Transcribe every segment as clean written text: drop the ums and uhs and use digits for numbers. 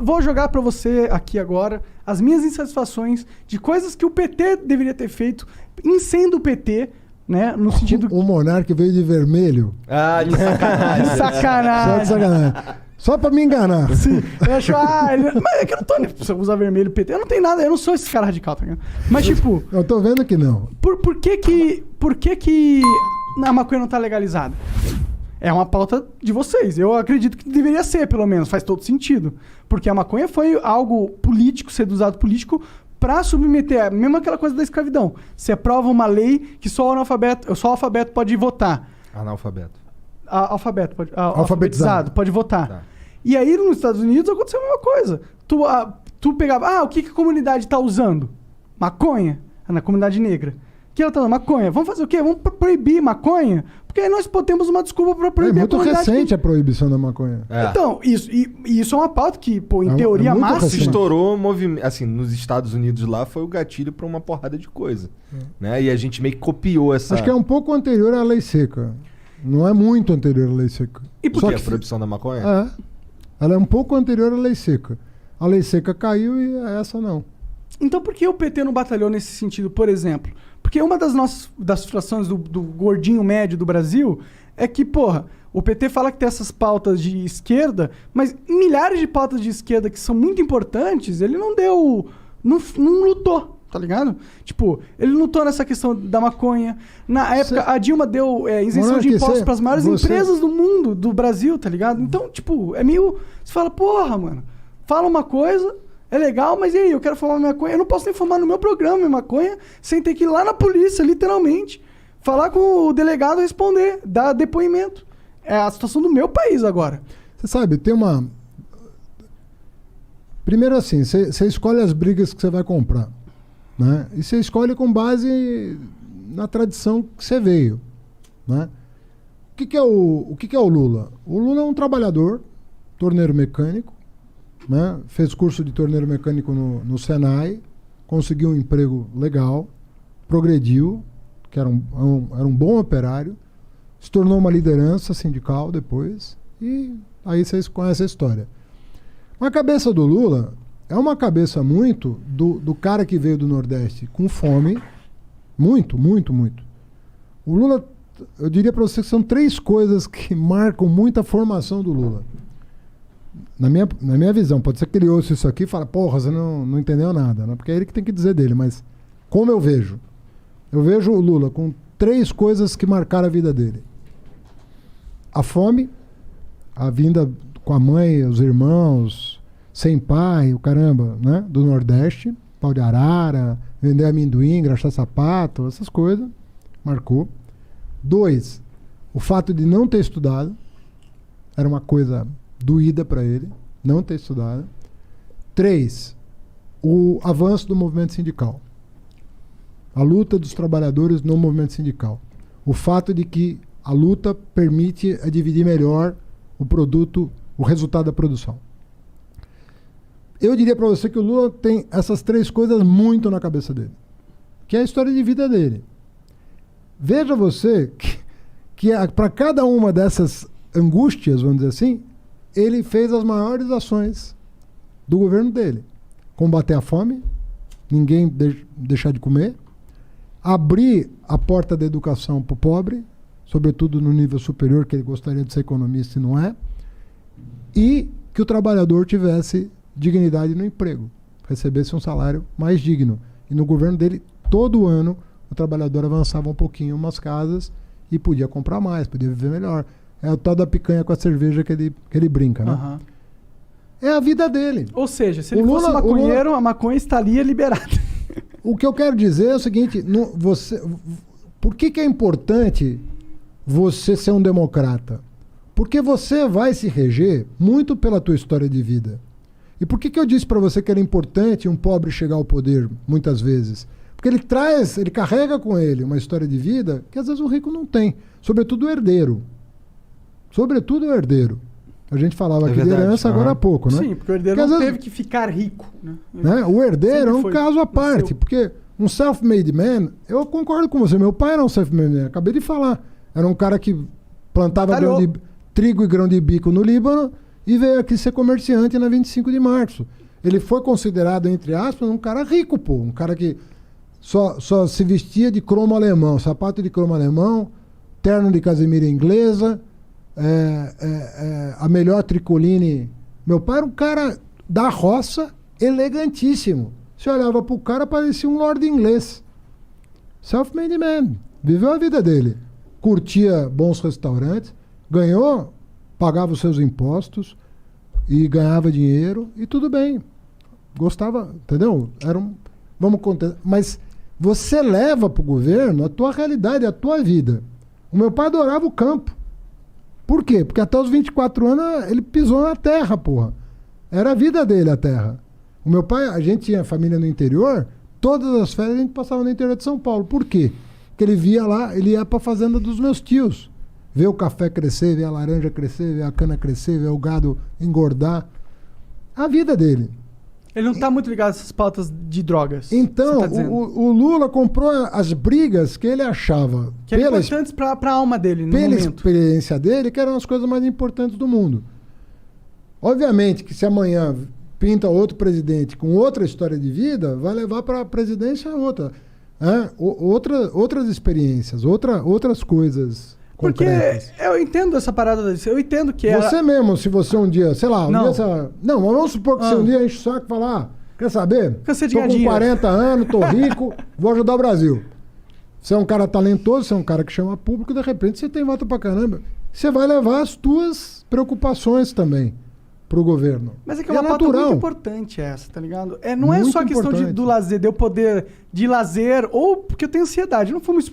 Vou jogar pra você aqui agora as minhas insatisfações de coisas que o PT deveria ter feito em sendo o PT, né? No sentido... O monarca veio de vermelho. Ah, de sacanagem. De sacanagem. Só de sacanagem. Só pra me enganar. Sim, eu acho, mas é que eu não tô... Você usa vermelho PT, eu não tenho nada, eu não sou esse cara radical, tá ligado? Mas tipo... Eu tô vendo que não. Por que que a maconha não tá legalizada? É uma pauta de vocês. Eu acredito que deveria ser, pelo menos. Faz todo sentido. Porque a maconha foi algo político, ser usado político pra submeter... Mesmo aquela coisa da escravidão. Você aprova uma lei que só o alfabeto pode votar. Analfabeto. Alfabetizado pode votar. Tá. E aí, nos Estados Unidos, aconteceu a mesma coisa. Tu pegava... o que a comunidade tá usando? Maconha. Na comunidade negra. O que ela tá usando? Maconha. Vamos fazer o quê? Vamos proibir maconha? Porque aí nós temos uma desculpa pra proibir muito recente a proibição da maconha. É. Então, isso é uma pauta que, pô, em É teoria muito máxima... recente. Estourou movimento, assim, nos Estados Unidos lá foi o gatilho pra uma porrada de coisa, né? E a gente meio que copiou essa... Acho que é um pouco anterior à lei seca. Não é muito anterior à lei seca. E por Só que que a proibição da maconha? Ela é um pouco anterior à lei seca. A lei seca caiu e essa não. Então por que o PT não batalhou nesse sentido, por exemplo? Porque uma das frustrações do gordinho médio do Brasil é que, porra, o PT fala que tem essas pautas de esquerda, mas milhares de pautas de esquerda que são muito importantes, ele não deu... Não lutou, tá ligado? Tipo, ele lutou nessa questão da maconha. Na época, a Dilma deu isenção de impostos pras maiores empresas do mundo, do Brasil, tá ligado? Então, tipo, é meio... Você fala, porra, mano, fala uma coisa... É legal, mas e aí? Eu quero fumar maconha. Eu não posso nem fumar no meu programa minha maconha sem ter que ir lá na polícia, literalmente. Falar com o delegado responder, dar depoimento. É a situação do meu país agora. Você sabe, tem uma... Primeiro assim, você escolhe as brigas que você vai comprar, né? E você escolhe com base na tradição que você veio, né? O que é o Lula? O Lula é um trabalhador, torneiro mecânico, né? Fez curso de torneiro mecânico no Senai, conseguiu um emprego legal, progrediu, que era um bom operário, se tornou uma liderança sindical depois, e aí vocês conhecem a história. A cabeça do Lula é uma cabeça muito do cara que veio do Nordeste com fome, muito, muito, muito. O Lula, eu diria para você que são 3 coisas que marcam muito a formação do Lula. Na minha visão, pode ser que ele ouça isso aqui e fale, porra, você não entendeu nada, né? Porque é ele que tem que dizer dele, mas como eu vejo o Lula com 3 coisas que marcaram a vida dele. A fome, a vinda com a mãe, os irmãos, sem pai, o caramba, né? Do Nordeste, pau de arara, vender amendoim, engraxar sapato, essas coisas, marcou. 2, o fato de não ter estudado, era uma coisa... doída para ele, não ter estudado. 3, o avanço do movimento sindical. A luta dos trabalhadores no movimento sindical. O fato de que a luta permite dividir melhor o produto, o resultado da produção. Eu diria para você que o Lula tem essas 3 coisas muito na cabeça dele, que é a história de vida dele. Veja você que para cada uma dessas angústias, vamos dizer assim, ele fez as maiores ações do governo dele. Combater a fome, ninguém deixar de comer, abrir a porta da educação para o pobre, sobretudo no nível superior, que ele gostaria de ser economista e não é, e que o trabalhador tivesse dignidade no emprego, recebesse um salário mais digno. E no governo dele, todo ano, o trabalhador avançava um pouquinho umas casas e podia comprar mais, podia viver melhor. É o tal da picanha com a cerveja que ele brinca, né? Uhum. É a vida dele. Ou seja, se ele fosse maconheiro, a maconha estaria liberada. O que eu quero dizer é o seguinte, por que é importante você ser um democrata? Porque você vai se reger muito pela tua história de vida. E por que eu disse para você que era importante um pobre chegar ao poder, muitas vezes? Porque ele carrega com ele uma história de vida que às vezes o rico não tem. Sobretudo o herdeiro. Sobretudo o herdeiro. A gente falava aqui de herança agora há pouco, né? Sim, porque o herdeiro não teve que ficar rico. Né? O herdeiro é um caso à parte, porque um self-made man, eu concordo com você, meu pai era um self-made man, acabei de falar. Era um cara que plantava trigo e grão de bico no Líbano e veio aqui ser comerciante na 25 de março. Ele foi considerado, entre aspas, um cara rico, pô. Um cara que só se vestia de cromo alemão, sapato de cromo alemão, terno de casemira inglesa, a melhor tricoline. Meu pai era um cara da roça, elegantíssimo. Você olhava pro cara, parecia um lord inglês. Self-made man. Viveu a vida dele. Curtia bons restaurantes, ganhou, pagava os seus impostos e ganhava dinheiro e tudo bem. Gostava, entendeu? Vamos contar. Mas você leva pro governo a tua realidade, a tua vida. O meu pai adorava o campo. Por quê? Porque até os 24 anos ele pisou na terra, porra. Era a vida dele, a terra. O meu pai, a gente tinha família no interior, todas as férias a gente passava no interior de São Paulo. Por quê? Porque ele via lá, ele ia pra fazenda dos meus tios. Ver o café crescer, ver a laranja crescer, ver a cana crescer, ver o gado engordar. A vida dele. Ele não tá muito ligado a essas pautas de drogas. Então, você tá dizendo. o Lula comprou as brigas que ele achava Que eram importantes pra alma dele, no pela momento. experiência dele, que eram as coisas mais importantes do mundo. Obviamente que se amanhã pinta outro presidente com outra história de vida, vai levar para a presidência outra. Outras experiências, outras coisas Porque concretas. eu entendo essa parada, eu entendo que Você mesmo, se você um dia, sei lá, Não. Não, mas vamos supor que você um dia enche o saco e fala, quer saber? Cansei de Tô ganhar com dinheiro. 40 anos, tô rico, vou ajudar o Brasil. Você é um cara talentoso, você é um cara que chama público, de repente você tem voto pra caramba. Você vai levar as tuas preocupações também pro governo. Mas é que E é uma pauta muito natural. importante essa, tá ligado? Não é Muito só a questão importante. do lazer, de eu poder de lazer, ou porque eu tenho ansiedade. Eu não fumo isso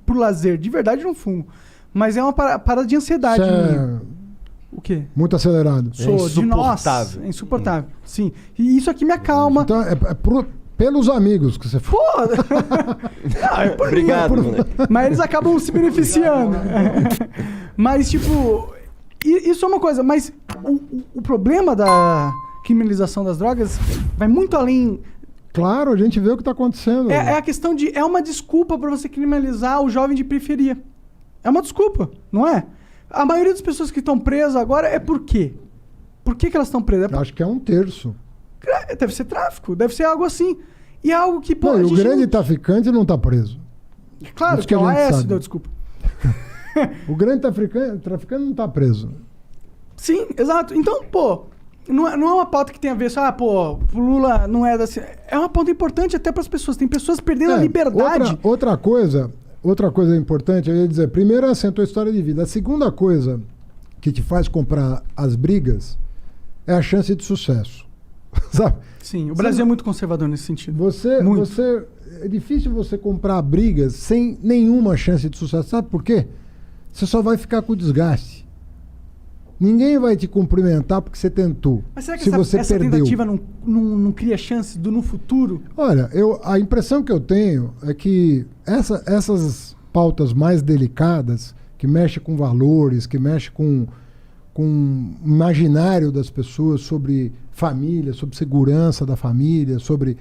por lazer, de verdade eu não fumo. Mas é uma parada de ansiedade. Você é minha. O quê? muito acelerado. Sou de nossa. insuportável. É insuportável. Sim. E isso aqui me acalma. Então, pelos amigos que você Pô! Não, é por Obrigado, mim, moleque. Mas eles acabam se beneficiando. Mas, tipo, isso é uma coisa. Mas o problema da criminalização das drogas vai muito além. Claro, a gente vê o que está acontecendo. É a questão de. É uma desculpa para você criminalizar o jovem de periferia. É uma desculpa, não é? A maioria das pessoas que estão presas agora é por quê? Por que elas estão presas? Eu acho que é 1/3. Deve ser tráfico, deve ser algo assim. E é algo que, pô, Não, a e o gente grande não... traficante não está preso. Claro, isso que é que o a gente AS, sabe. deu desculpa. O grande traficante não está preso. Sim, exato. Então, pô, não é uma pauta que tem a ver só, o Lula não é da... É uma pauta importante até para as pessoas. Tem pessoas perdendo a liberdade. Outra coisa importante, eu ia dizer, primeiro assim, a tua história de vida. A segunda coisa que te faz comprar as brigas é a chance de sucesso. Sabe? Sim, o Brasil é muito conservador nesse sentido. Muito. É difícil você comprar brigas sem nenhuma chance de sucesso. Sabe por quê? Você só vai ficar com desgaste. Ninguém vai te cumprimentar porque você tentou. Mas será que se essa você perdeu. tentativa não cria chance no futuro? Olha, a impressão que eu tenho é que essas pautas mais delicadas, que mexem com valores, que mexem com o imaginário das pessoas sobre família, sobre segurança da família, sobre...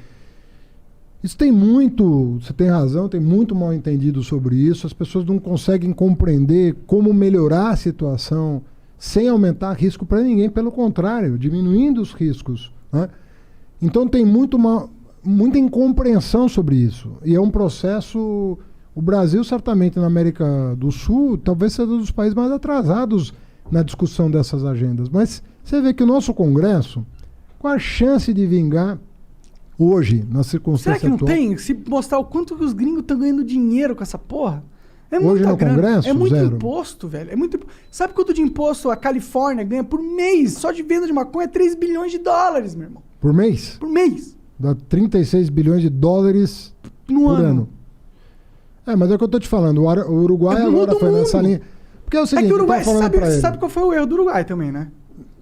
Isso tem muito, você tem razão, tem muito mal entendido sobre isso. As pessoas não conseguem compreender como melhorar a situação sem aumentar risco para ninguém, pelo contrário, diminuindo os riscos, né? Então tem muita incompreensão sobre isso. E é um processo... O Brasil, certamente, na América do Sul, talvez seja um dos países mais atrasados na discussão dessas agendas. Mas você vê que o nosso Congresso, qual a chance de vingar hoje, na circunstância Será que não atual? tem? Se mostrar o quanto que os gringos estão ganhando dinheiro com essa porra? É Hoje muita no grana. Congresso, é muito zero. imposto, velho. É muito... Sabe quanto de imposto a Califórnia ganha por mês? Só de venda de maconha é 3 bilhões de dólares, meu irmão. Por mês? Por mês. Dá 36 bilhões de dólares No por ano. ano. Mas é o que eu tô te falando. O Uruguai É agora do foi nessa mundo. linha. Porque é o seguinte, É que o Uruguai, eu tava falando pra você ele. sabe qual foi o erro do Uruguai também, né?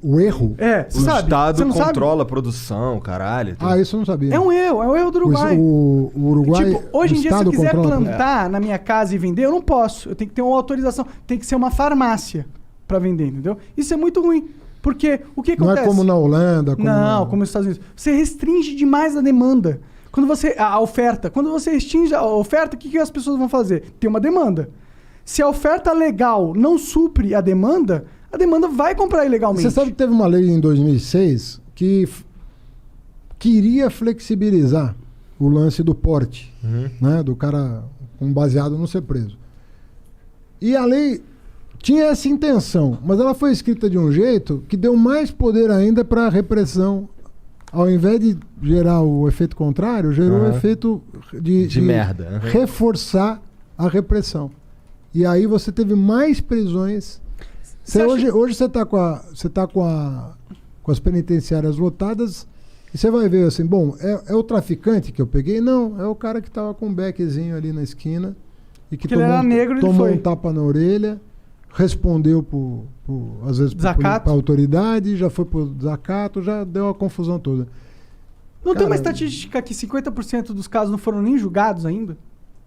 O erro? É, O você sabe. Estado Você não controla a produção, caralho. Isso eu não sabia. sabe? É um erro do Uruguai. O Uruguai, Tipo, hoje o em dia, se eu Estado quiser controla... plantar na minha casa e vender, eu não posso. Eu tenho que ter uma autorização. Tem que ser uma farmácia pra vender, entendeu? Isso é muito ruim. Porque o que Não acontece? é como na Holanda. Não, como nos Estados Unidos. Você restringe demais a demanda. Quando você... A oferta. Quando você restringe a oferta, o que as pessoas vão fazer? Tem uma demanda. Se a oferta legal não supre a demanda, a demanda vai comprar ilegalmente. Você sabe que teve uma lei em 2006 que queria flexibilizar o lance do porte, né? Do cara com baseado não ser preso. E a lei tinha essa intenção, mas ela foi escrita de um jeito que deu mais poder ainda para a repressão. Ao invés de gerar o efeito contrário, gerou o efeito de merda. Reforçar a repressão. E aí você teve mais prisões. Hoje você está com as penitenciárias lotadas e você vai ver assim, bom, é o traficante que eu peguei? Não, é o cara que estava com um beckzinho ali na esquina e que ele era negro, tomou um tapa na orelha, respondeu às vezes para a autoridade, já foi por desacato, já deu a confusão toda. Não tem uma estatística que 50% dos casos não foram nem julgados ainda?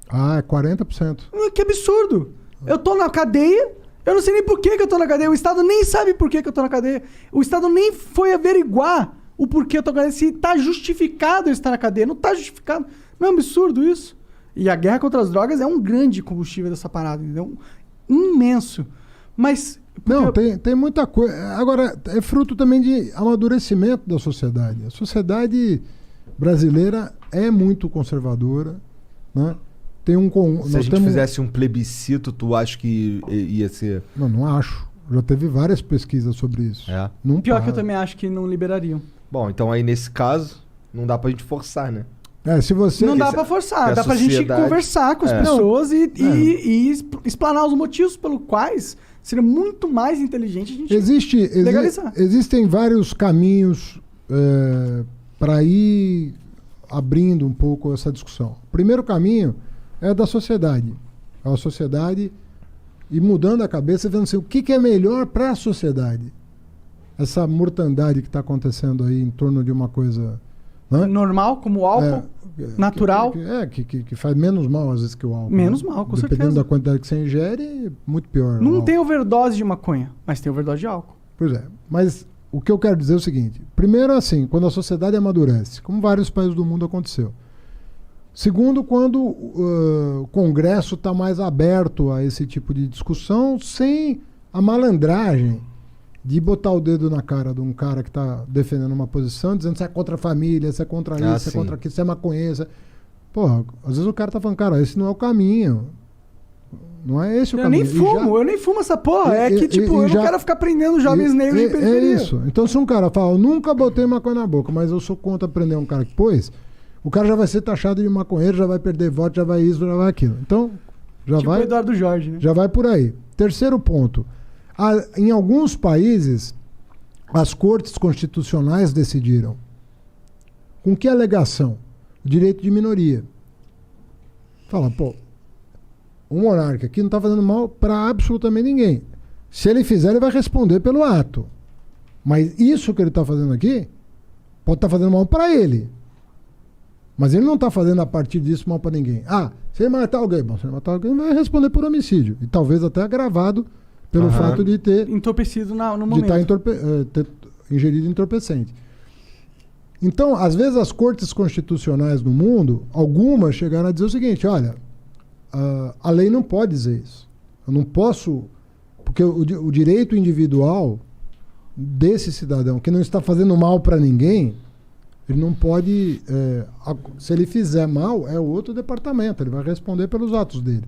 Ah, é 40%. Que absurdo! Eu tô na cadeia, eu não sei nem por que eu tô na cadeia, o Estado nem sabe por que eu tô na cadeia, o Estado nem foi averiguar o porquê eu tô na cadeia, se tá justificado eu estar na cadeia, não tá justificado. Não é um absurdo isso? E a guerra contra as drogas é um grande combustível dessa parada, entendeu? Imenso. Mas... Não, tem muita coisa. Agora, é fruto também de amadurecimento da sociedade. A sociedade brasileira é muito conservadora, né? Se a gente fizesse um plebiscito, tu acha que ia ser... Não acho. Já teve várias pesquisas sobre isso. Não Pior que eu também acho que não liberariam. Bom, então aí nesse caso, não dá pra gente forçar, né? Se você... Não dá pra forçar, dá pra gente conversar com as pessoas e explanar os motivos pelos quais seria muito mais inteligente a gente legalizar. Existem vários caminhos para ir abrindo um pouco essa discussão. O primeiro caminho é da sociedade. A sociedade e mudando a cabeça, vendo assim, o que é melhor para a sociedade. Essa mortandade que está acontecendo aí em torno de uma coisa... Né? Normal, como o álcool, natural. Que faz menos mal às vezes que o álcool. Menos mal, com certeza. Dependendo da quantidade que você ingere, muito pior. Não tem overdose de maconha, mas tem overdose de álcool. Pois é, mas o que eu quero dizer é o seguinte. Primeiro, assim, quando a sociedade amadurece, como vários países do mundo aconteceu. Segundo, quando o Congresso está mais aberto a esse tipo de discussão, sem a malandragem de botar o dedo na cara de um cara que está defendendo uma posição, dizendo se é contra a família, se é contra isso, se é contra aquilo, se é maconheiro. Porra, às vezes o cara tá falando, cara, esse não é o caminho. Não é esse o caminho. Eu nem fumo essa porra. Eu não quero ficar prendendo jovens negros de periferia. É isso. Então se um cara fala, eu nunca botei maconha na boca, mas eu sou contra prender um cara que pôs, o cara já vai ser taxado de maconheiro, já vai perder voto, já vai isso, já vai aquilo. Então, já vai... o Eduardo Jorge, né? Já vai por aí. Terceiro ponto. Em alguns países, as cortes constitucionais decidiram. Com que alegação? O direito de minoria. Fala, pô, o monarca aqui não está fazendo mal para absolutamente ninguém. Se ele fizer, ele vai responder pelo ato. Mas isso que ele está fazendo aqui, pode estar fazendo mal para ele. Mas ele não está fazendo a partir disso mal para ninguém. Se ele matar alguém, se ele matar alguém, vai responder por homicídio. E talvez até agravado pelo fato de ter... entorpecido no momento. De estar ter ingerido entorpecente. Então, às vezes as cortes constitucionais no mundo, algumas chegaram a dizer o seguinte, olha, a lei não pode dizer isso. Eu não posso... Porque o direito individual desse cidadão que não está fazendo mal para ninguém, ele não pode... se ele fizer mal, é outro departamento. Ele vai responder pelos atos dele.